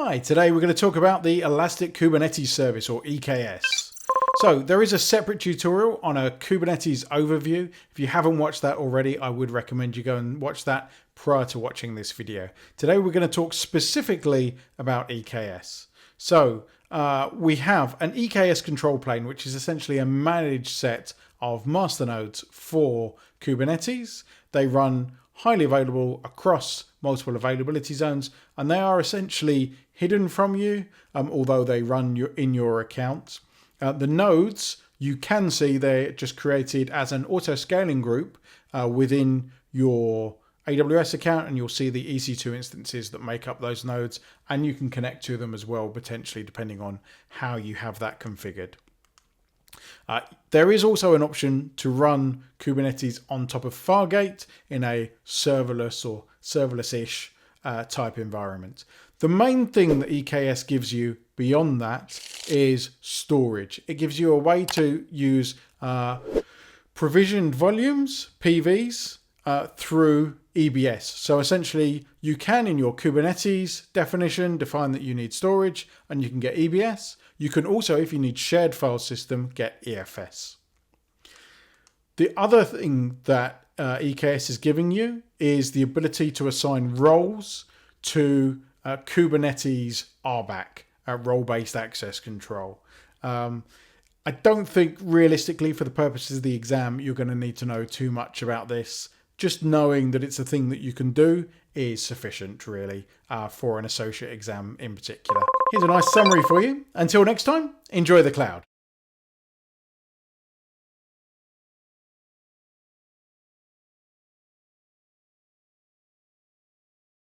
Hi, today we're going to talk about the Elastic Kubernetes Service, or EKS. So there is a separate tutorial on a Kubernetes overview. If you haven't watched that already, I would recommend you go and watch that prior to watching this video. Today we're going to talk specifically about EKS. So we have an EKS control plane, which is essentially a managed set of master nodes for Kubernetes. They run highly available across multiple availability zones, and they are essentially hidden from you, although they run in your account. The nodes, you can see they're just created as an auto-scaling group within your AWS account, and you'll see the EC2 instances that make up those nodes, and you can connect to them as well, potentially, depending on how you have that configured. There is also an option to run Kubernetes on top of Fargate in a serverless or serverless-ish type environment. The main thing that EKS gives you beyond that is storage. It gives you a way to use provisioned volumes, PVs, through EBS. So essentially, you can, in your Kubernetes definition, define that you need storage, and you can get EBS. You can also, if you need shared file system, get EFS. The other thing that EKS is giving you is the ability to assign roles to Kubernetes RBAC, role-based access control. I don't think realistically, for the purposes of the exam, you're going to need to know too much about this. Just knowing that it's a thing that you can do is sufficient, really, for an associate exam in particular. Here's a nice summary for you. Until next time, enjoy the cloud.